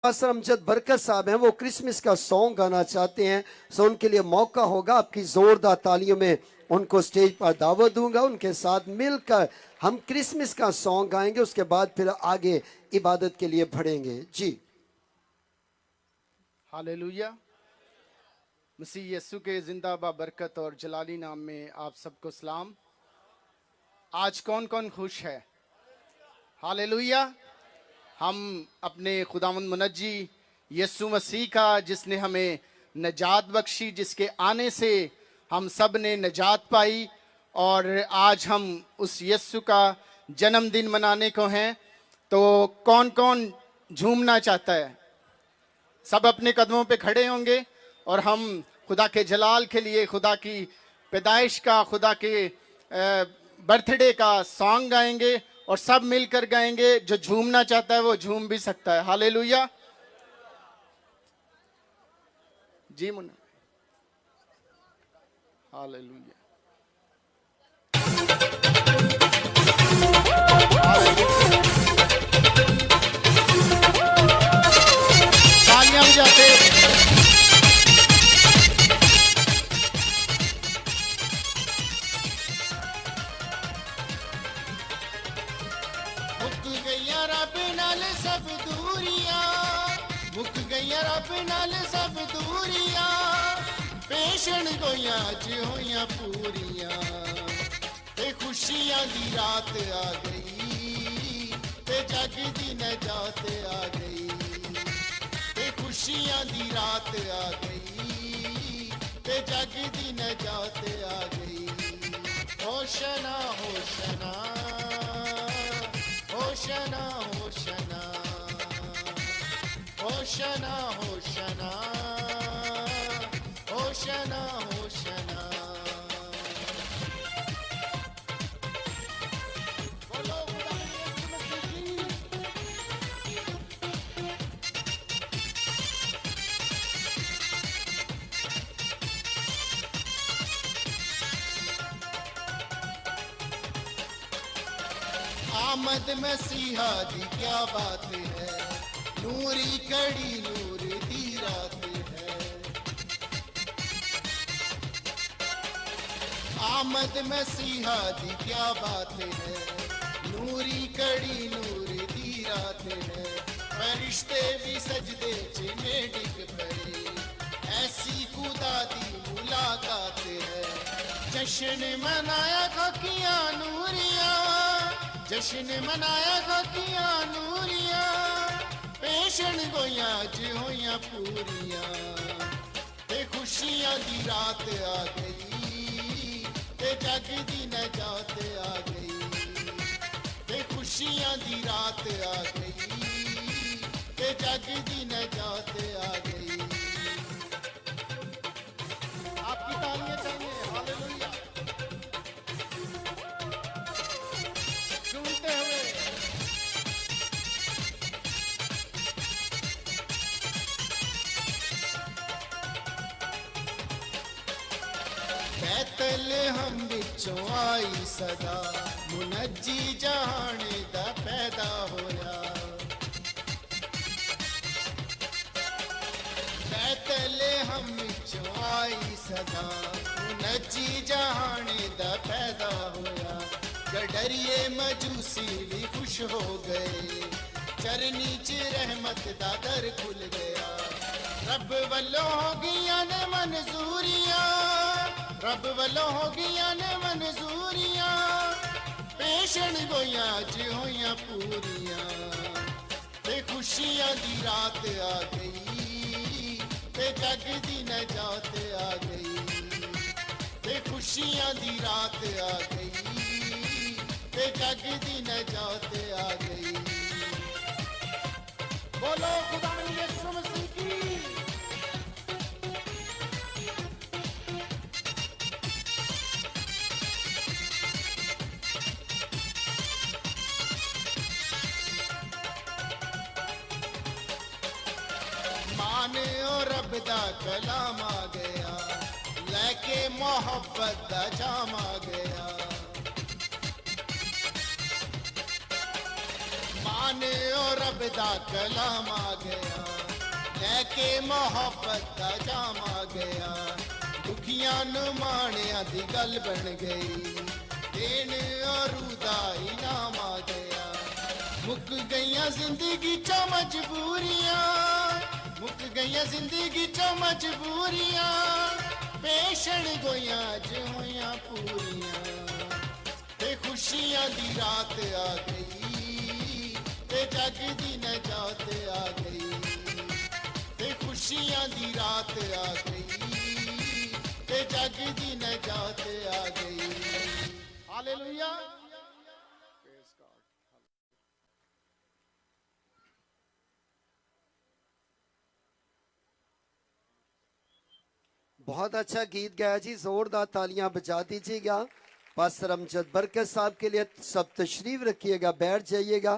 Pastor Amjad बरकत साहब हैं, वो क्रिसमस का सॉन्ग गाना चाहते हैं। सो उनके लिए मौका होगा, आपकी जोरदार तालियों में उनको स्टेज पर दावत दूंगा। उनके साथ मिलकर हम क्रिसमस का सॉन्ग गाएंगे, उसके बाद फिर आगे इबादत के लिए बढ़ेंगे। जी हालेलुया। मसीह यीशु के जिंदा बरकत और जलाली नाम में आप सबको सलाम। आज कौन कौन खुश है? हालेलुया। हम अपने खुदावंद मुनज्जी यीशु मसीह का, जिसने हमें नजात बख्शी, जिसके आने से हम सब ने नजात पाई, और आज हम उस यीशु का जन्मदिन मनाने को हैं। तो कौन कौन झूमना चाहता है? सब अपने कदमों पे खड़े होंगे और हम खुदा के जलाल के लिए, खुदा की पैदाइश का, खुदा के बर्थडे का सॉन्ग गाएंगे और सब मिलकर गाएंगे। जो झूमना चाहता है वो झूम भी सकता है। हालेलुया। जी मुन्ना। हालेलुया। तालियां बजाते। मुक गईया रब नाल सब दूरियां, मुक गईया रब नाल सब दूरियां, पेशण गोइयां अज होइयां पूरियां, ते खुशियां दी रात आ गई, ते जग दी नजात आ गई, ते खुशियां दी रात आ गई, ते जग दी नजात आ गई। Hoshana Hoshana Hoshana Hoshana Hoshana Hoshana Hoshana Hoshana. बोलो खुदा यीशु मसीह की। आमद मसीहा दी क्या बात है, नूरी कड़ी नूर दी रात है। आमद मसीहा दी क्या बात है, नूरी कड़ी नूर दी रात है। फरिश्ते भी सजदे च में डिग पड़े, ऐसी खुदा दी मुलाकात है। जश्न मनाया खाकियां नूरिया, जश्न मनाया खाकियां नूरिया, पेशण गोइयां अज होइयां पूरियां, ते खुशियां दी रात आ गई, ते जग दी नजात आ गई, ते खुशियां दी रात आ गई, ते जग दी नजात आ गई। आपकी तालियां चाहिए। हालेलुया। सुनते हुए बैतलहम विचों आई सदा, मुनज्जी जहान दा पैदा होया। बैतलहम विचों आई सदा, मुनज्जी जहान दा पैदा होया। गडरिए मजूसी भी खुश हो गए, चरनी च रहमत दा दर खुल गया। रब वल्लों हो गईयां ने मंजूरियां, रब वल्लों हो गईयां ने मंजूरियां, पेशण गोइयां अज होइयां पूरियां, ते खुशियां दी रात आ गई, ते जग दी नजात आ गई, ते खुशियां दी रात आ गई, ते जग दी नजात आ गई। बोलो खुदा यीशु मसीह की। माने और रब दा कलाम आ गया, लेके मोहब्बत दा जाम आ गया। माने और रब दा कलाम आ गया, लैके मोहब्बत दा जाम आ गया दुखियां नू माणिया दी गल बन गई देन और दा इनाम आ गया मुक गईयां जिंदगी च मजबूरियां मुक गईयां जिंदगी च मजबूरियां पेशण गोयां ज होयां पूरियां ते खुशियां दी रात आ गई ते जग दी नजात आ गई ते खुशियां दी रात आ गई ते जग दी नजात आ गई हालेलुया। बहुत अच्छा गीत गाया जी, जोरदार तालियां बजा दीजिएगा। पास्टर अमजद बरकत साहब के लिए सब तशरीफ रखिएगा, बैठ जाइएगा।